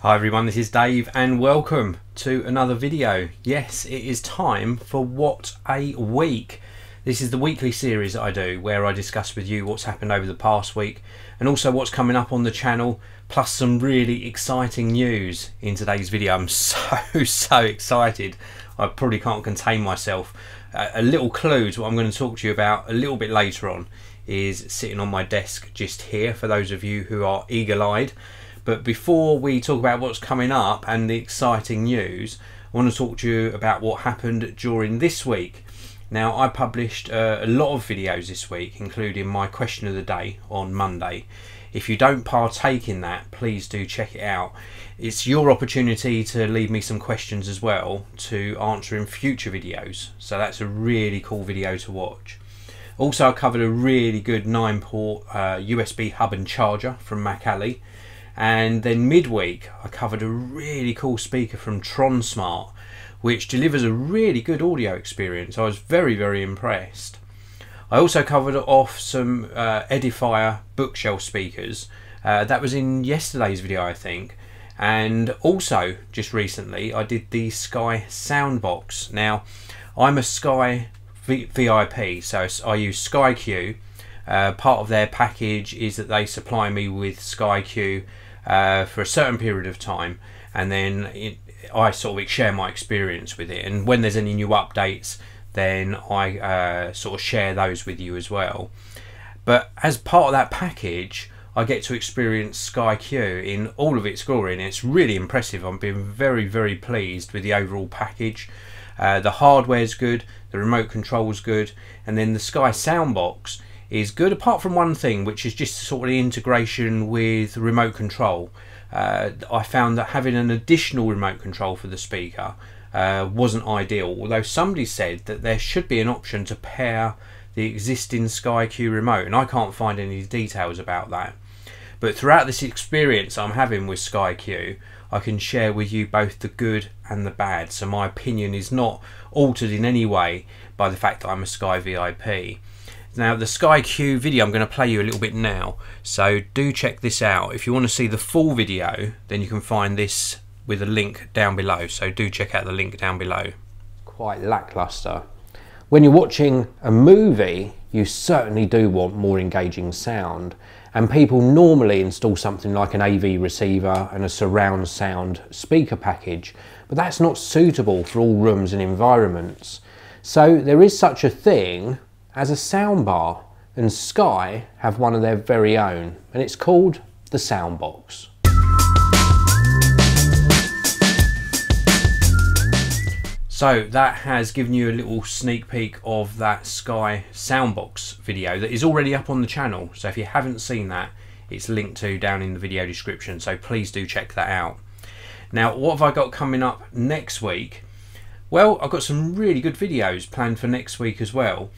Hi everyone, this is Dave and welcome to another video. Yes, it is time for What a Week. This is the weekly series that I do where I discuss with you what's happened over the past week and also what's coming up on the channel, plus some really exciting news in today's video. I'm so excited. I probably can't contain myself. A little clue to what I'm going to talk to you about a little bit later on is sitting on my desk just here for those of you who are eagle-eyed. But before we talk about what's coming up and the exciting news, I want to talk to you about what happened during this week. Now, I published a lot of videos this week, including my question of the day on Monday. If you don't partake in that, please do check it out. It's your opportunity to leave me some questions as well to answer in future videos. So that's a really cool video to watch. Also, I covered a really good 9-port USB hub and charger from MacAlley. And then midweek I covered a really cool speaker from TronSmart, which delivers a really good audio experience. I was very impressed. I also covered off some Edifier bookshelf speakers. That was in yesterday's video, I think. And also just recently I did the Sky Soundbox. Now I'm a Sky VIP, so I use SkyQ. Part of their package is that they supply me with SkyQ for a certain period of time, and then I sort of share my experience with it, and when there's any new updates then I sort of share those with you as well. But as part of that package I get to experience SkyQ in all of its glory, and it's really impressive. I've been very pleased with the overall package. The hardware's good, the remote control's good, and then the Sky Soundbox is good, apart from one thing, which is just sort of the integration with remote control. I found that having an additional remote control for the speaker wasn't ideal, although somebody said that there should be an option to pair the existing SkyQ remote, and I can't find any details about that. But throughout this experience I'm having with SkyQ, I can share with you both the good and the bad, so my opinion is not altered in any way by the fact that I'm a Sky VIP. Now, the SkyQ video I'm going to play you a little bit now, so do check this out. If you want to see the full video, then you can find this with a link down below, so do check out the link down below. Quite lackluster. When you're watching a movie, you certainly do want more engaging sound, and people normally install something like an AV receiver and a surround sound speaker package, but that's not suitable for all rooms and environments. So there is such a thing as a soundbar, and Sky have one of their very own, and it's called the Soundbox. So that has given you a little sneak peek of that Sky Soundbox video that is already up on the channel, so if you haven't seen that, it's linked to down in the video description, so please do check that out. Now, what have I got coming up next week? Well, I've got some really good videos planned for next week as well.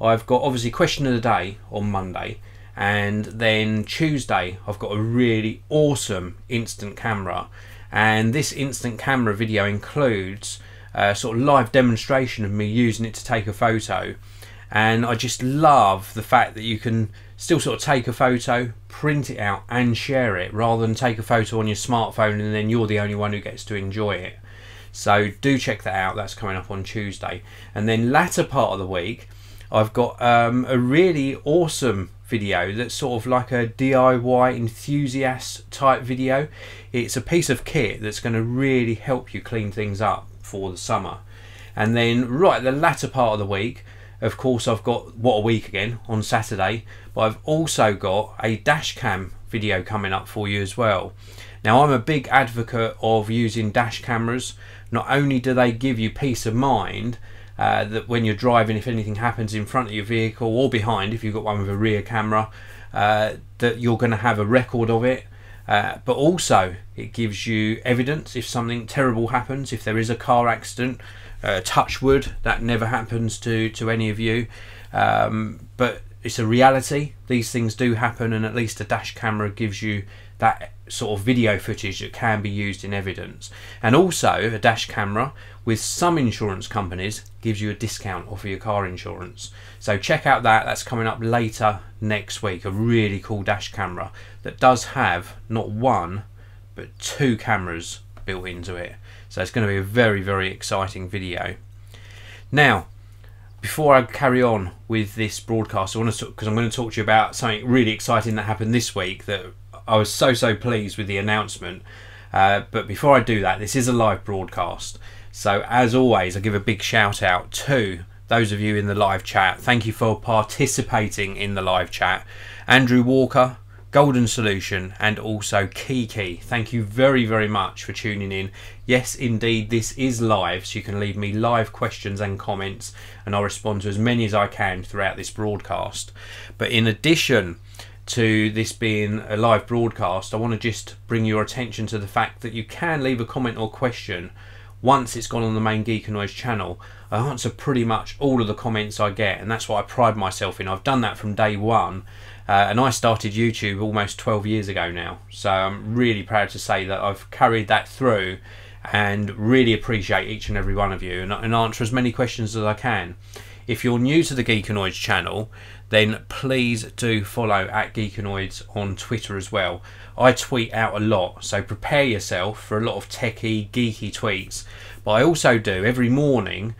I've got obviously question of the day on Monday, and then Tuesday I've got a really awesome instant camera, and this instant camera video includes a sort of live demonstration of me using it to take a photo. And I just love the fact that you can still sort of take a photo, print it out and share it, rather than take a photo on your smartphone and then you're the only one who gets to enjoy it. So do check that out, that's coming up on Tuesday. And then latter part of the week I've got a really awesome video that's sort of like a DIY enthusiast type video. It's a piece of kit that's going to really help you clean things up for the summer. And then right at the latter part of the week, of course, I've got What a Week again on Saturday, but I've also got a dash cam video coming up for you as well. Now, I'm a big advocate of using dash cameras. Not only do they give you peace of mind that when you're driving, if anything happens in front of your vehicle or behind, if you've got one with a rear camera, that you're going to have a record of it, but also it gives you evidence if something terrible happens, if there is a car accident. Touch wood, that never happens to any of you, but it's a reality. These things do happen, and at least a dash camera gives you that sort of video footage that can be used in evidence. And also a dash camera with some insurance companies gives you a discount off of your car insurance. So check out that, that's coming up later next week. A really cool dash camera that does have not one but 2 cameras built into it. So it's going to be a very, very exciting video. Now, before I carry on with this broadcast, I want to, because I'm going to talk to you about something really exciting that happened this week that I was so pleased with the announcement. But before I do that, this is a live broadcast. So as always, I give a big shout out to those of you in the live chat. Thank you for participating in the live chat. Andrew Walker, Golden Solution, and also Kiki. Thank you very, very much for tuning in. Yes, indeed, this is live, so you can leave me live questions and comments, and I'll respond to as many as I can throughout this broadcast. But in addition to this being a live broadcast, I want to just bring your attention to the fact that you can leave a comment or question once it's gone on the main Geekanoids channel. I answer pretty much all of the comments I get, and that's what I pride myself in. I've done that from day one, and I started YouTube almost 12 years ago now, so I'm really proud to say that I've carried that through and really appreciate each and every one of you, and answer as many questions as I can. If you're new to the Geekanoids channel, then please do follow at Geekanoids on Twitter as well. I tweet out a lot, so prepare yourself for a lot of techie, geeky tweets. But I also do every morning,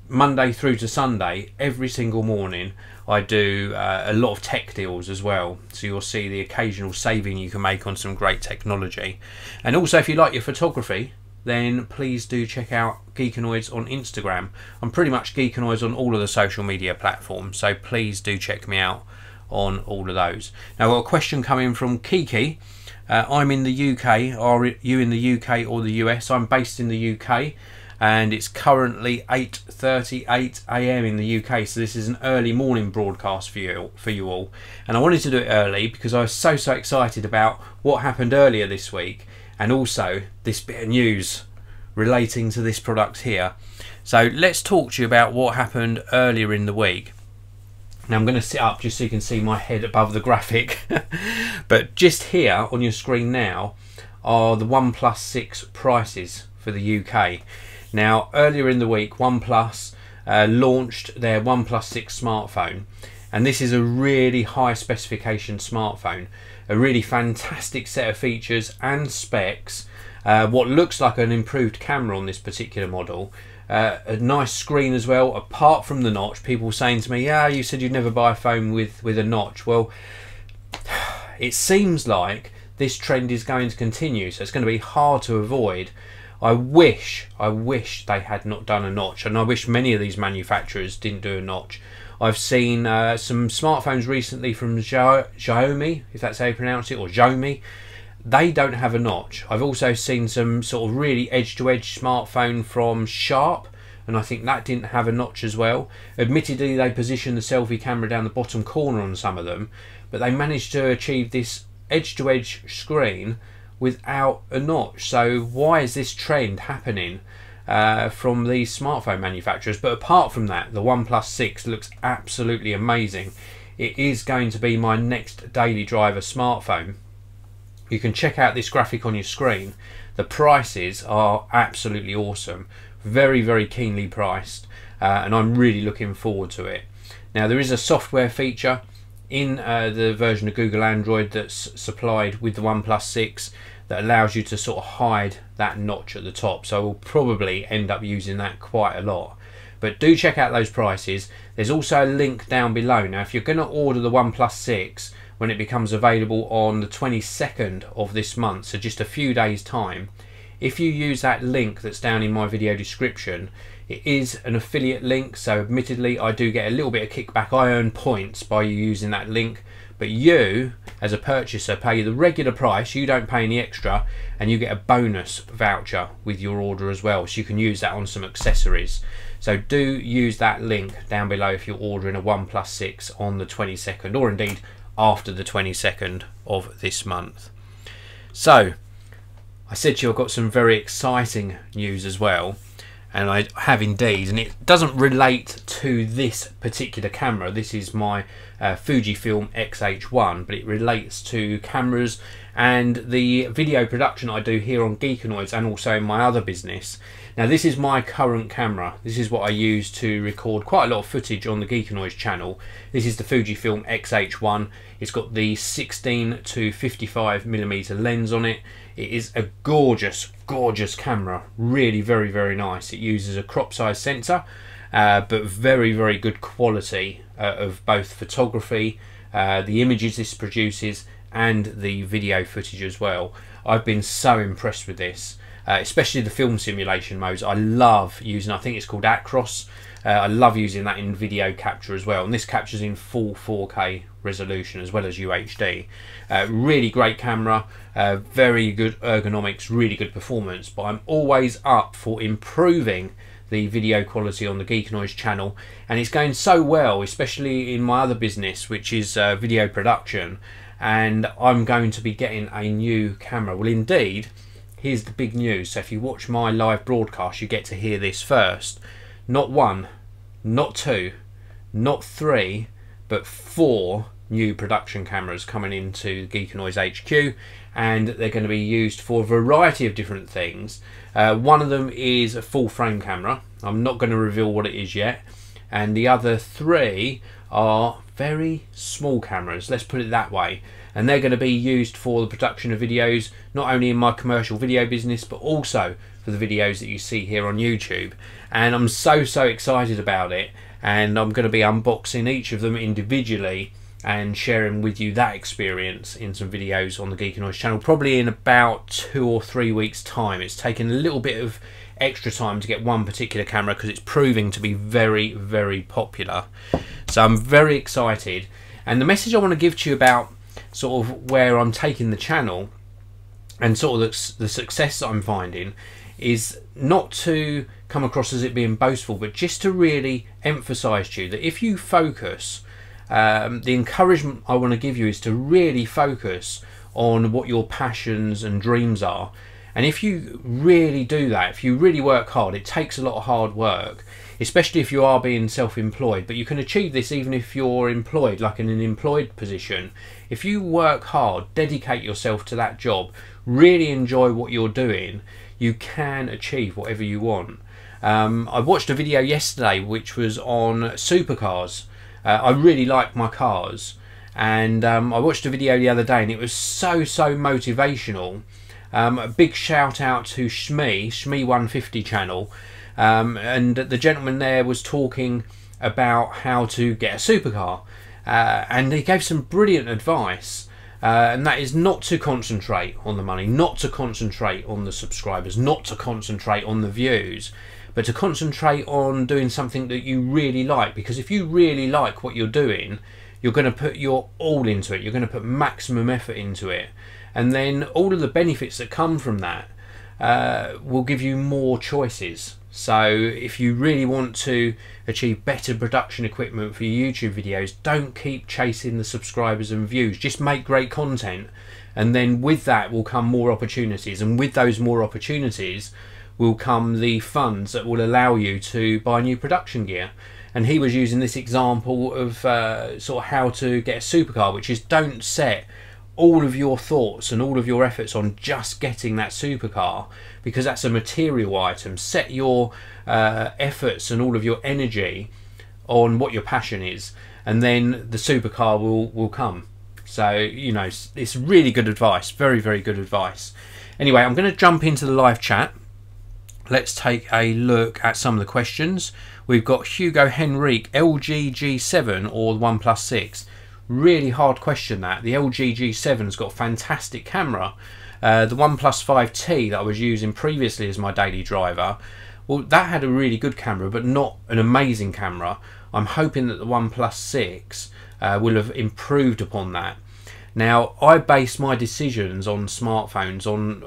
Monday through to Sunday, every single morning, I do a lot of tech deals as well. So you'll see the occasional saving you can make on some great technology. And also, if you like your photography, then please do check out Geekanoids on Instagram. I'm pretty much Geekanoids on all of the social media platforms, so please do check me out on all of those. Now, I've got a question coming from Kiki. I'm in the UK. Are you in the UK or the US? I'm based in the UK, and it's currently 8:38 AM in the UK, so this is an early morning broadcast for you all. And I wanted to do it early because I was so excited about what happened earlier this week, and also this bit of news relating to this product here. So let's talk to you about what happened earlier in the week. Now I'm going to sit up just so you can see my head above the graphic. But just here on your screen now are the OnePlus 6 prices for the UK. Now earlier in the week, OnePlus launched their OnePlus 6 smartphone, and this is a really high specification smartphone, a really fantastic set of features and specs, what looks like an improved camera on this particular model, a nice screen as well, apart from the notch. People saying to me, yeah, you said you'd never buy a phone with a notch. Well, it seems like this trend is going to continue, so it's going to be hard to avoid. I wish they had not done a notch, and I wish many of these manufacturers didn't do a notch. I've seen some smartphones recently from Xiaomi, if that's how you pronounce it, or Xiaomi. They don't have a notch. I've also seen some sort of really edge-to-edge smartphone from Sharp, and I think that didn't have a notch as well. Admittedly, they position the selfie camera down the bottom corner on some of them, but they managed to achieve this edge-to-edge screen without a notch. So why is this trend happening from these smartphone manufacturers? But apart from that, the OnePlus 6 looks absolutely amazing. It is going to be my next daily driver smartphone. You can check out this graphic on your screen. The prices are absolutely awesome, very keenly priced, and I'm really looking forward to it. Now, there is a software feature in the version of Google Android that's supplied with the OnePlus 6 that allows you to sort of hide that notch at the top, so we'll probably end up using that quite a lot. But do check out those prices. There's also a link down below. Now, if you're going to order the OnePlus 6 when it becomes available on the 22nd of this month, so just a few days time, if you use that link that's down in my video description, it is an affiliate link, so admittedly I do get a little bit of kickback. I earn points by you using that link, but you as a purchaser pay the regular price, you don't pay any extra, and you get a bonus voucher with your order as well, so you can use that on some accessories. So do use that link down below if you're ordering a OnePlus 6 on the 22nd, or indeed after the 22nd of this month. So I said to you I've got some very exciting news as well, and I have indeed, and it doesn't relate to this particular camera. This is my Fujifilm X-H1, but it relates to cameras and the video production I do here on Geekanoids and also in my other business. Now this is my current camera. This is what I use to record quite a lot of footage on the Geekanoids channel. This is the Fujifilm X-H1. It's got the 16 to 55mm lens on it. It is a gorgeous camera, really very nice. It uses a crop size sensor, but very good quality of both photography, the images this produces, and the video footage as well. I've been so impressed with this, especially the film simulation modes. I love using, I think it's called Acros. I love using that in video capture as well, and this captures in full 4K resolution as well as UHD. Really great camera, very good ergonomics, really good performance, but I'm always up for improving the video quality on the Geekanoids channel, and it's going so well, especially in my other business, which is video production, and I'm going to be getting a new camera. Well, indeed, here's the big news. So if you watch my live broadcast, you get to hear this first. Not one, not two, not three, but 4 new production cameras coming into Geekanoids HQ, and they're going to be used for a variety of different things. One of them is a full frame camera. I'm not going to reveal what it is yet, and the other 3 are very small cameras, let's put it that way, and they're going to be used for the production of videos, not only in my commercial video business but also for the videos that you see here on YouTube. And I'm so excited about it, and I'm going to be unboxing each of them individually and sharing with you that experience in some videos on the Geekanoids channel, probably in about 2 or 3 weeks time. It's taken a little bit of extra time to get one particular camera because it's proving to be very popular. So I'm very excited, and the message I want to give to you about sort of where I'm taking the channel and sort of the success that I'm finding is not to come across as it being boastful, but just to really emphasize to you that if you focus, the encouragement I want to give you is to really focus on what your passions and dreams are. And if you really do that, if you really work hard, it takes a lot of hard work, especially if you are being self-employed, but you can achieve this even if you're employed, like in an employed position. If you work hard, dedicate yourself to that job, really enjoy what you're doing, you can achieve whatever you want. I watched a video yesterday which was on supercars. I really like my cars, and I watched a video the other day and it was so motivational. A big shout out to Shmee150 channel, and the gentleman there was talking about how to get a supercar, and he gave some brilliant advice, and that is not to concentrate on the money, not to concentrate on the subscribers, not to concentrate on the views, but to concentrate on doing something that you really like. Because if you really like what you're doing, you're going to put your all into it, you're going to put maximum effort into it, and then all of the benefits that come from that will give you more choices. So if you really want to achieve better production equipment for your YouTube videos, don't keep chasing the subscribers and views, just make great content, and then with that will come more opportunities, and with those more opportunities will come the funds that will allow you to buy new production gear. And he was using this example of sort of how to get a supercar, which is don't set all of your thoughts and all of your efforts on just getting that supercar, because that's a material item. Set your efforts and all of your energy on what your passion is, and then the supercar will come. So, you know, it's really good advice, very good advice. Anyway, I'm going to jump into the live chat. Let's take a look at some of the questions. We've got Hugo Henrique, LG G7 or the OnePlus 6. Really hard question that. The LG G7's got a fantastic camera. The OnePlus 5T that I was using previously as my daily driver, well, that had a really good camera, but not an amazing camera. I'm hoping that the OnePlus 6 will have improved upon that. Now, I base my decisions on smartphones on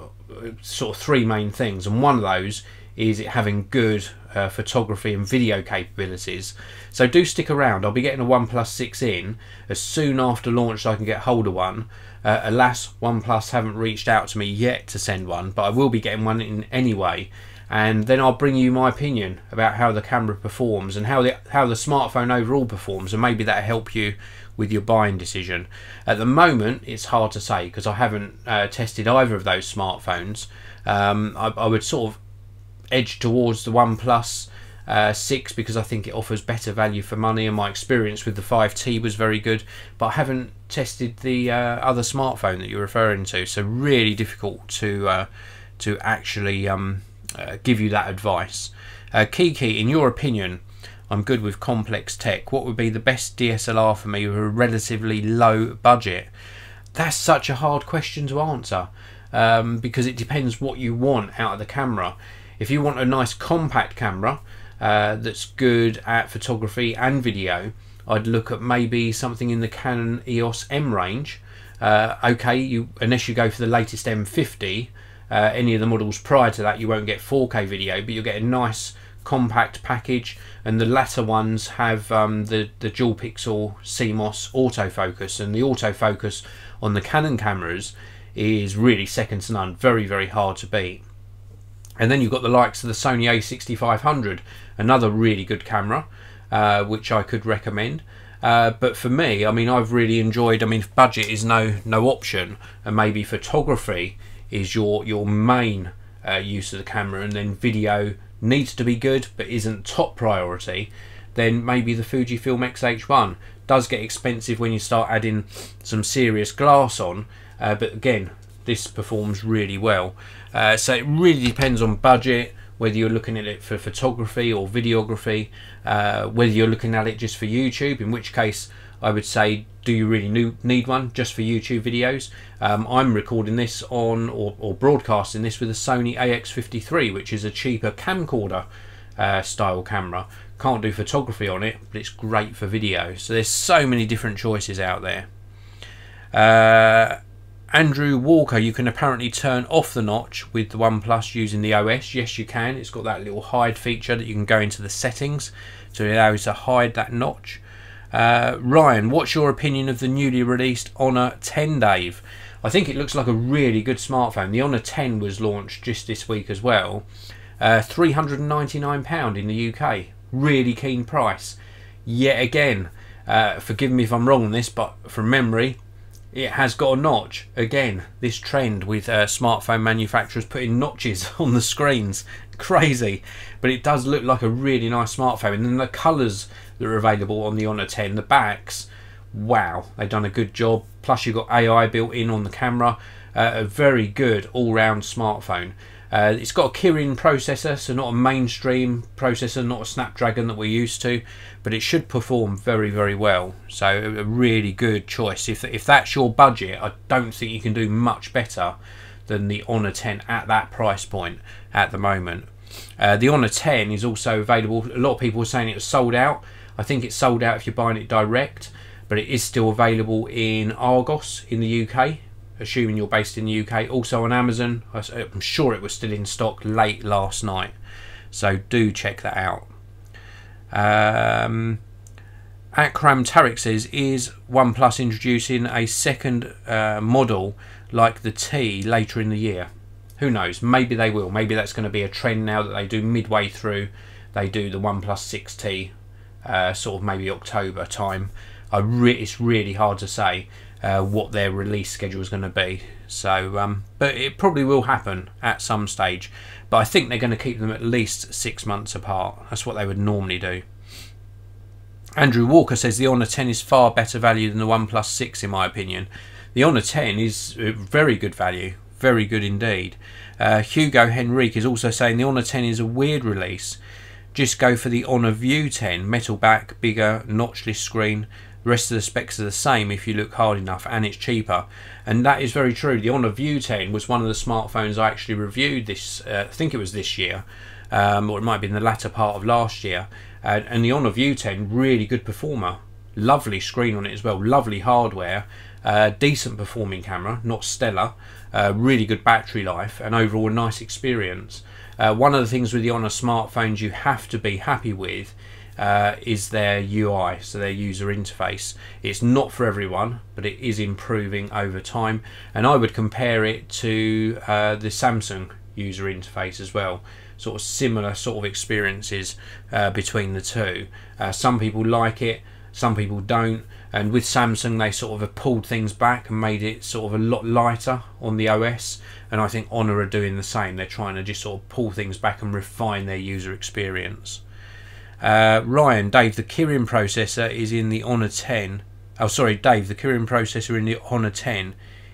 sort of 3 main things, and one of those is it having good photography and video capabilities. So do stick around. I'll be getting a OnePlus 6 in as soon after launch so I can get hold of one. Alas, OnePlus haven't reached out to me yet to send one, but I will be getting one in anyway, and then I'll bring you my opinion about how the camera performs and how the smartphone overall performs, and maybe that'll help you with your buying decision. At the moment, it's hard to say because I haven't tested either of those smartphones. I would sort of edge towards the OnePlus 6 because I think it offers better value for money, and my experience with the 5T was very good, but I haven't tested the other smartphone that you're referring to, so really difficult to actually give you that advice. Kiki, in your opinion, I'm good with complex tech. What would be the best DSLR for me with a relatively low budget? That's such a hard question to answer because it depends what you want out of the camera. If you want a nice compact camera that's good at photography and video, I'd look at maybe something in the Canon EOS M range. Okay, unless you go for the latest M50, any of the models prior to that you won't get 4K video, but you'll get a nice compact package, and the latter ones have the dual pixel CMOS autofocus, and the autofocus on the Canon cameras is really second to none, very hard to beat. And then you've got the likes of the Sony a6500, another really good camera, which I could recommend. But for me, I mean, I've really enjoyed, I mean, if budget is no option, and maybe photography is your main use of the camera, and then video needs to be good but isn't top priority, then maybe the Fujifilm X-H1 does get expensive when you start adding some serious glass on, but again, this performs really well. So it really depends on budget, whether you're looking at it for photography or videography, whether you're looking at it just for YouTube, in which case I would say, do you really need one just for YouTube videos? I'm recording this on, or broadcasting this with a Sony AX53, which is a cheaper camcorder style camera. Can't do photography on it, but it's great for video. So there's so many different choices out there. Andrew Walker, you can apparently turn off the notch with the OnePlus using the OS. Yes, you can. It's got that little hide feature that you can go into the settings to allow you to hide that notch. Ryan, what's your opinion of the newly released Honor 10, Dave? I think it looks like a really good smartphone. The Honor 10 was launched just this week as well. £399 in the UK. Really keen price. Yet again, forgive me if I'm wrong on this, but from memory, it has got a notch. Again, this trend with smartphone manufacturers putting notches on the screens. Crazy. But it does look like a really nice smartphone. And then the colours that are available on the Honor 10, the backs, wow, they've done a good job. Plus you've got AI built in on the camera. A very good all-round smartphone. It's got a Kirin processor, so not a mainstream processor, not a Snapdragon that we're used to, but it should perform very well. So a really good choice. If that's your budget, I don't think you can do much better than the Honor 10 at that price point at the moment. The Honor 10 is also available. A lot of people are saying it was sold out. I think it's sold out if you're buying it direct, but it is still available in Argos in the UK, assuming you're based in the UK. Also on Amazon. I'm sure it was still in stock late last night, so do check that out. Akram Tariq says, is OnePlus introducing a second model like the T later in the year? Who knows, maybe they will. Maybe that's going to be a trend now that they do midway through. They do the OnePlus 6T sort of maybe October time. It's really hard to say what their release schedule is going to be. So, but it probably will happen at some stage. But I think they're going to keep them at least 6 months apart. That's what they would normally do. Andrew Walker says the Honor 10 is far better value than the OnePlus 6 in my opinion. The Honor 10 is very good value. Very good indeed. Hugo Henrique is also saying the Honor 10 is a weird release. Just go for the Honor View 10. Metal back, bigger, notchless screen. The rest of the specs are the same if you look hard enough, and it's cheaper. And that is very true. The Honor View 10 was one of the smartphones I actually reviewed this, I think it was this year, or it might be in the latter part of last year. And the Honor View 10, really good performer. Lovely screen on it as well, lovely hardware, decent performing camera, not stellar, really good battery life, and overall a nice experience. One of the things with the Honor smartphones you have to be happy with is their UI, so their user interface. It's not for everyone, but it is improving over time, and I would compare it to the Samsung user interface as well. Sort of similar sort of experiences between the two. Some people like it, some people don't. and with Samsung they sort of have pulled things back and made it sort of a lot lighter on the OS, and I think Honor are doing the same. They're trying to just sort of pull things back and refine their user experience. Ryan, Dave, the Kirin processor is in the Honor 10. Oh, sorry, Dave, the Kirin processor in the Honor 10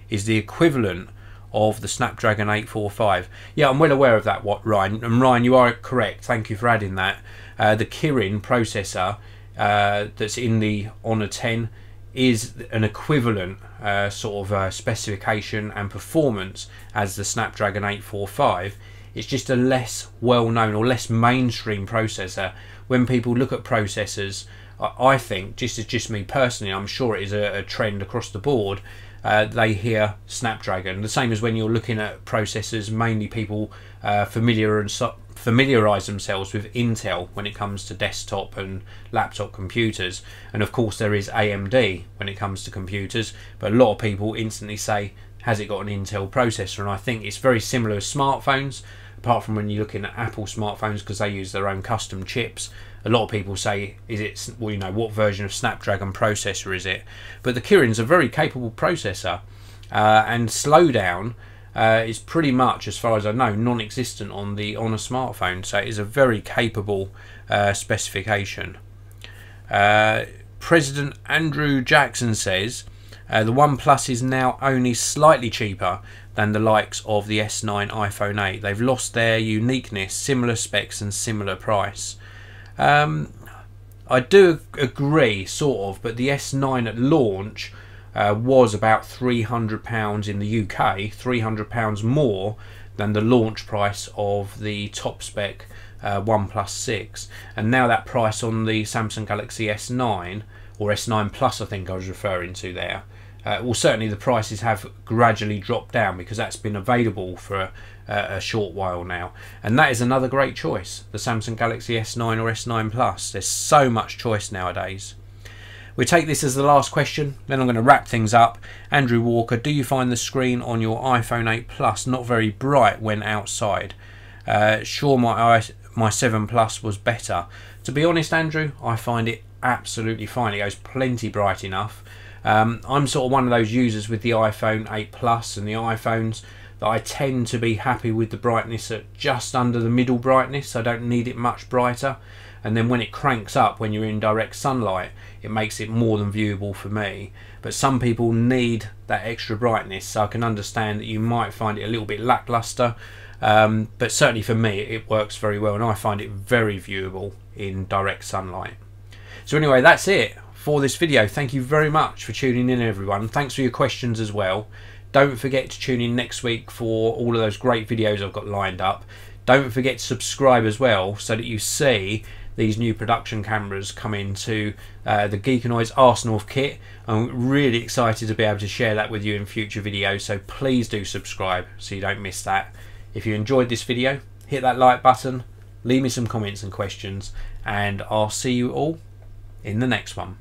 is the equivalent of the Snapdragon 845. Yeah, I'm well aware of that, Ryan. And Ryan, you are correct. Thank you for adding that. The Kirin processor that's in the Honor 10 is an equivalent sort of specification and performance as the Snapdragon 845. It's just a less well-known or less mainstream processor. When people look at processors, I think, just me personally, I'm sure it is a trend across the board, they hear Snapdragon. The same as when you're looking at processors, mainly people familiarise themselves with Intel when it comes to desktop and laptop computers, and of course there is AMD when it comes to computers, but a lot of people instantly say, has it got an Intel processor? And I think it's very similar with smartphones, apart from when you're looking at Apple smartphones, because they use their own custom chips. A lot of people say, is it, well, you know, what version of Snapdragon processor is it? But the Kirin's a very capable processor, and slowdown is pretty much, as far as I know, non-existent on the Honor smartphone, so it is a very capable specification. President Andrew Jackson says the OnePlus is now only slightly cheaper than the likes of the S9 iPhone 8. They've lost their uniqueness, similar specs and similar price. I do agree, sort of, but the S9 at launch was about £300 in the UK, £300 more than the launch price of the top spec OnePlus 6, and now that price on the Samsung Galaxy S9 or S9 Plus, I think I was referring to there, well, certainly the prices have gradually dropped down because that's been available for a short while now, and that is another great choice, the Samsung Galaxy S9 or S9 Plus. There's so much choice nowadays. We'll take this as the last question, then I'm going to wrap things up. Andrew Walker, do you find the screen on your iPhone 8 Plus not very bright when outside? Sure, my 7 Plus was better. To be honest, Andrew, I find it absolutely fine. It goes plenty bright enough. I'm sort of one of those users with the iPhone 8 Plus and the iPhones that I tend to be happy with the brightness at just under the middle brightness. I don't need it much brighter, and then when it cranks up when you're in direct sunlight, it makes it more than viewable for me. But some people need that extra brightness, so I can understand that you might find it a little bit lackluster, but certainly for me it works very well, and I find it very viewable in direct sunlight. So anyway, that's it for this video. Thank you very much for tuning in, everyone. Thanks for your questions as well. Don't forget to tune in next week for all of those great videos I've got lined up. Don't forget to subscribe as well, so that you see these new production cameras come into the Geekanoids arsenal of kit. I'm really excited to be able to share that with you in future videos, so please do subscribe so you don't miss that. If you enjoyed this video, hit that like button, leave me some comments and questions, and I'll see you all in the next one.